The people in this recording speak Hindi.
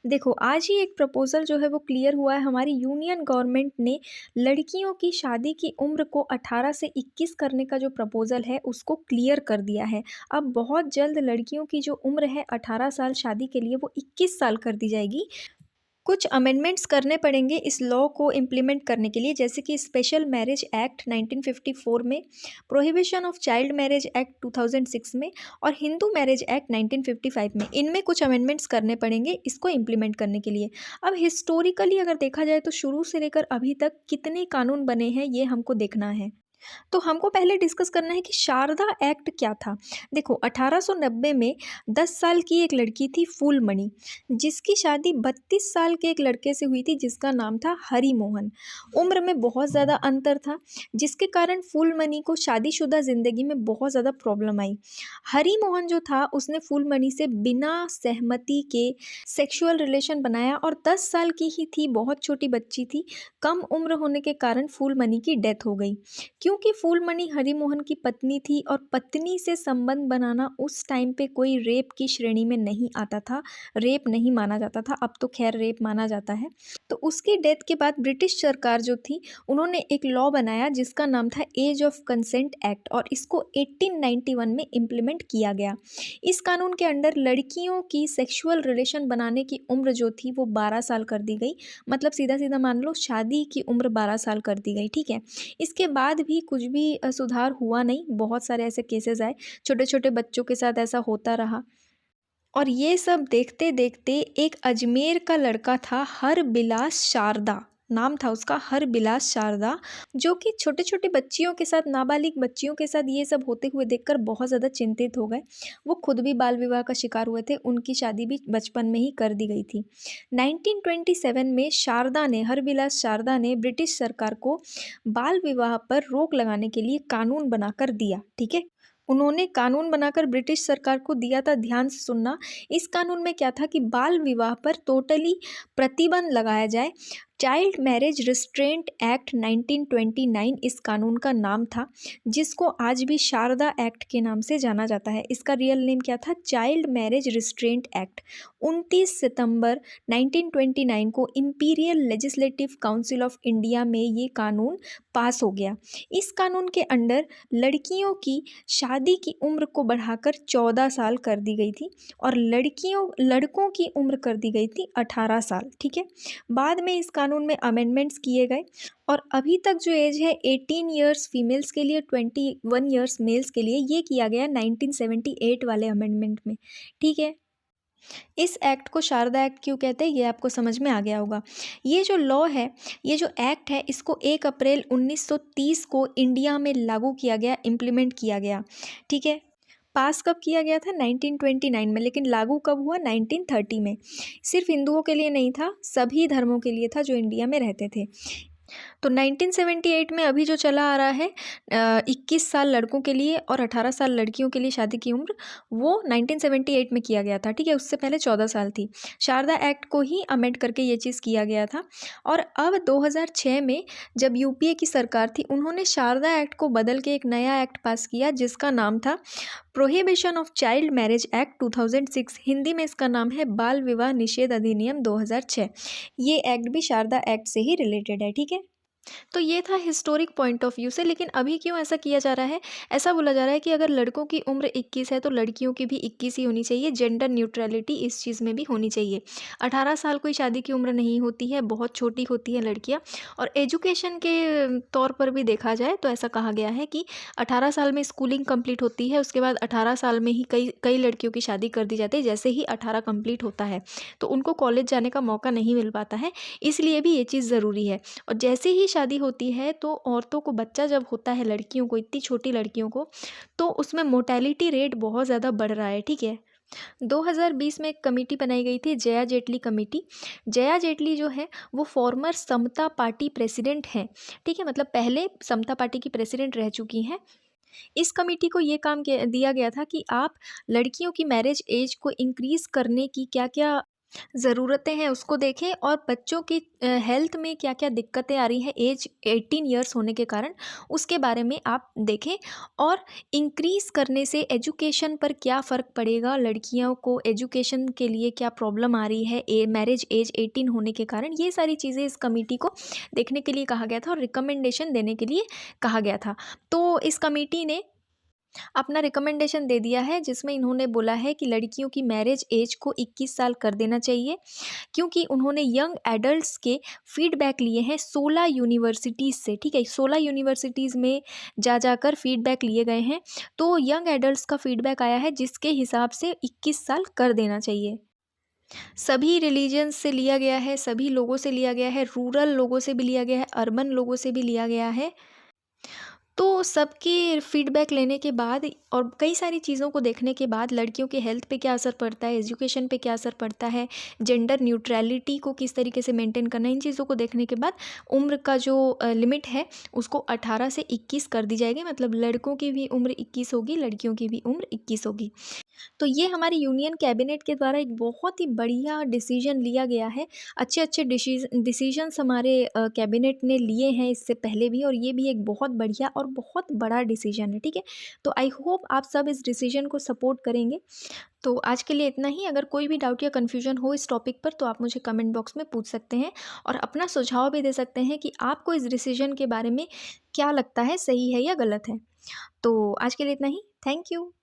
देखो, आज ही एक प्रपोज़ल जो है वो क्लियर हुआ है। हमारी यूनियन गवर्नमेंट ने लड़कियों की शादी की उम्र को 18 से 21 करने का जो प्रपोज़ल है उसको क्लियर कर दिया है। अब बहुत जल्द लड़कियों की जो उम्र है 18 साल शादी के लिए वो 21 साल कर दी जाएगी। कुछ अमेंडमेंट्स करने पड़ेंगे इस लॉ को इम्प्लीमेंट करने के लिए, जैसे कि स्पेशल मैरिज एक्ट 1954 में, prohibition of child marriage act 2006 में और हिंदू मैरिज एक्ट 1955 में। इनमें कुछ अमेंडमेंट्स करने पड़ेंगे इसको इम्प्लीमेंट करने के लिए। अब हिस्टोरिकली अगर देखा जाए तो शुरू से लेकर अभी तक कितने कानून बने हैं ये हमको देखना है। तो हमको पहले डिस्कस करना है कि शारदा एक्ट क्या था। देखो, 1890 में 10 साल की एक लड़की थी फूलमणि, जिसकी शादी 32 साल के एक लड़के से हुई थी जिसका नाम था हरि मोहन। उम्र में बहुत ज़्यादा अंतर था, जिसके कारण फूलमणि को शादीशुदा ज़िंदगी में बहुत ज़्यादा प्रॉब्लम आई। हरि मोहन जो था उसने फूलमणि से बिना सहमति के सेक्सुअल रिलेशन बनाया और 10 साल की ही थी, बहुत छोटी बच्ची थी। कम उम्र होने के कारण फूलमणि की डेथ हो गई। क्योंकि फूलमणि हरिमोहन की पत्नी थी और पत्नी से संबंध बनाना उस टाइम पे कोई रेप की श्रेणी में नहीं आता था, रेप नहीं माना जाता था। अब तो खैर रेप माना जाता है। तो उसकी डेथ के बाद ब्रिटिश सरकार जो थी उन्होंने एक लॉ बनाया जिसका नाम था एज ऑफ कंसेंट एक्ट, और इसको 1891 में इम्प्लीमेंट किया गया। इस कानून के अंडर लड़कियों की सेक्सुअल रिलेशन बनाने की उम्र जो थी वो 12 साल कर दी गई। मतलब सीधा सीधा मान लो शादी की उम्र 12 साल कर दी गई, ठीक है। इसके बाद भी कुछ भी सुधार हुआ नहीं, बहुत सारे ऐसे केसेस आए, छोटे छोटे बच्चों के साथ ऐसा होता रहा। और ये सब देखते देखते एक अजमेर का लड़का था, हरबिलास शारदा नाम था उसका, हरबिलास शारदा, जो कि छोटे छोटे बच्चियों के साथ, नाबालिग बच्चियों के साथ ये सब होते हुए देखकर बहुत ज़्यादा चिंतित हो गए। वो खुद भी बाल विवाह का शिकार हुए थे, उनकी शादी भी बचपन में ही कर दी गई थी। 1927 में हरबिलास शारदा ने ब्रिटिश सरकार को बाल विवाह पर रोक लगाने के लिए कानून बनाकर दिया, ठीक है। उन्होंने कानून बनाकर ब्रिटिश सरकार को दिया था, ध्यान से सुनना। इस कानून में क्या था कि बाल विवाह पर टोटली प्रतिबंध लगाया जाए। चाइल्ड मैरिज रिस्ट्रेंट एक्ट 1929 इस कानून का नाम था, जिसको आज भी शारदा एक्ट के नाम से जाना जाता है। इसका रियल नेम क्या था? Child marriage restraint act. 29 सितंबर 1929 को imperial legislative council of India में ये कानून पास हो गया। इस कानून के अंडर लड़कियों की शादी की उम्र को बढ़ाकर 14 साल कर दी गई थी और लड़कों की उम्र कर दी गई थी 18 साल, ठीक है। बाद में इस कानून में अमेंडमेंट्स किए गए और अभी तक जो एज है 18 इयर्स फीमेल्स के लिए, 21 इयर्स मेल्स के लिए, ये किया गया 1978 वाले अमेंडमेंट में, ठीक है। इस एक्ट को शारदा एक्ट क्यों कहते हैं ये आपको समझ में आ गया होगा। ये जो लॉ है, ये जो एक्ट है, इसको 1 अप्रैल 1930 को इंडिया में लागू किया गया, इम्प्लीमेंट किया गया, ठीक है। पास कब किया गया था? 1929 में, लेकिन लागू कब हुआ? 1930 में। सिर्फ हिंदुओं के लिए नहीं था, सभी धर्मों के लिए था जो इंडिया में रहते थे। तो 1978 में अभी जो चला आ रहा है 21 साल लड़कों के लिए और 18 साल लड़कियों के लिए शादी की उम्र, वो 1978 में किया गया था, ठीक है। उससे पहले 14 साल थी। शारदा एक्ट को ही अमेंड करके ये चीज़ किया गया था। और अब 2006 में जब यूपीए की सरकार थी, उन्होंने शारदा एक्ट को बदल के एक नया एक्ट पास किया जिसका नाम था prohibition of child marriage act 2006। Hindi में इसका नाम है बाल विवाह निषेध अधिनियम 2006। ये एक्ट भी शारदा एक्ट से ही रिलेटेड है, ठीक है। तो ये था हिस्टोरिक पॉइंट ऑफ व्यू से। लेकिन अभी क्यों ऐसा किया जा रहा है? ऐसा बोला जा रहा है कि अगर लड़कों की उम्र 21 है तो लड़कियों की भी 21 ही होनी चाहिए। जेंडर न्यूट्रलिटी इस चीज़ में भी होनी चाहिए। 18 साल कोई शादी की उम्र नहीं होती है, बहुत छोटी होती है लड़कियाँ। और एजुकेशन के तौर पर भी देखा जाए तो ऐसा कहा गया है कि 18 साल में स्कूलिंग कंप्लीट होती है, उसके बाद 18 साल में ही कई कई लड़कियों की शादी कर दी जाती है। जैसे ही 18 कंप्लीट होता है तो उनको कॉलेज जाने का मौका नहीं मिल पाता है, इसलिए भी ये चीज़ ज़रूरी है। और जैसे ही शादी होती है तो औरतों को, बच्चा जब होता है लड़कियों को, इतनी छोटी लड़कियों को, तो उसमें मोर्टेलिटी रेट बहुत ज़्यादा बढ़ रहा है, ठीक है। 2020 में एक कमेटी बनाई गई थी, जया जेटली कमेटी। जया जेटली जो है वो फॉर्मर समता पार्टी प्रेसिडेंट हैं, ठीक है। मतलब पहले समता पार्टी की प्रेसिडेंट रह चुकी हैं। इस कमेटी को ये काम दिया गया था कि आप लड़कियों की मैरिज एज को इंक्रीज़ करने की क्या क्या ज़रूरतें हैं उसको देखें और बच्चों की हेल्थ में क्या-क्या दिक्कतें आ रही हैं एज 18 इयर्स होने के कारण, उसके बारे में आप देखें। और इंक्रीज़ करने से एजुकेशन पर क्या फ़र्क पड़ेगा, लड़कियों को एजुकेशन के लिए क्या प्रॉब्लम आ रही है मैरिज एज 18 होने के कारण, ये सारी चीज़ें इस कमिटी को देखने के लिए कहा गया था और रिकमेंडेशन देने के लिए कहा गया था। तो इस कमिटी ने अपना रिकमेंडेशन दे दिया है जिसमें इन्होंने बोला है कि लड़कियों की मैरिज एज को 21 साल कर देना चाहिए, क्योंकि उन्होंने यंग एडल्ट्स के फीडबैक लिए हैं 16 यूनिवर्सिटीज़ से, ठीक है? 16 यूनिवर्सिटीज़ में जाकर फीडबैक लिए गए हैं। तो यंग एडल्ट्स का फीडबैक आया है जिसके हिसाब से 21 साल कर देना चाहिए। सभी रिलीजन्स से लिया गया है, सभी लोगों से लिया गया है, रूरल लोगों से भी लिया गया है, अर्बन लोगों से भी लिया गया है। तो सबके फीडबैक लेने के बाद और कई सारी चीज़ों को देखने के बाद लड़कियों के हेल्थ पे क्या असर पड़ता है, एजुकेशन पे क्या असर पड़ता है, जेंडर न्यूट्रलिटी को किस तरीके से मेंटेन करना है, इन चीज़ों को देखने के बाद उम्र का जो लिमिट है उसको 18 से 21 कर दी जाएगी। मतलब लड़कों की भी उम्र 21 होगी, लड़कियों की भी उम्र 21 होगी। तो ये हमारी यूनियन कैबिनेट के द्वारा एक बहुत ही बढ़िया डिसीजन लिया गया है। अच्छे-अच्छे डिसीजंस हमारे कैबिनेट ने लिए हैं इससे पहले भी, और ये भी एक बहुत बढ़िया और बहुत बड़ा डिसीजन है, ठीक है? तो आई होप आप सब इस डिसीजन को सपोर्ट करेंगे। तो आज के लिए इतना ही। अगर कोई भी डाउट या कन्फ्यूजन हो इस टॉपिक पर तो आप मुझे कमेंट बॉक्स में पूछ सकते हैं और अपना सुझाव भी दे सकते हैं कि आपको इस डिसीजन के बारे में क्या लगता है, सही है या गलत है। तो आज के लिए इतना ही। Thank you.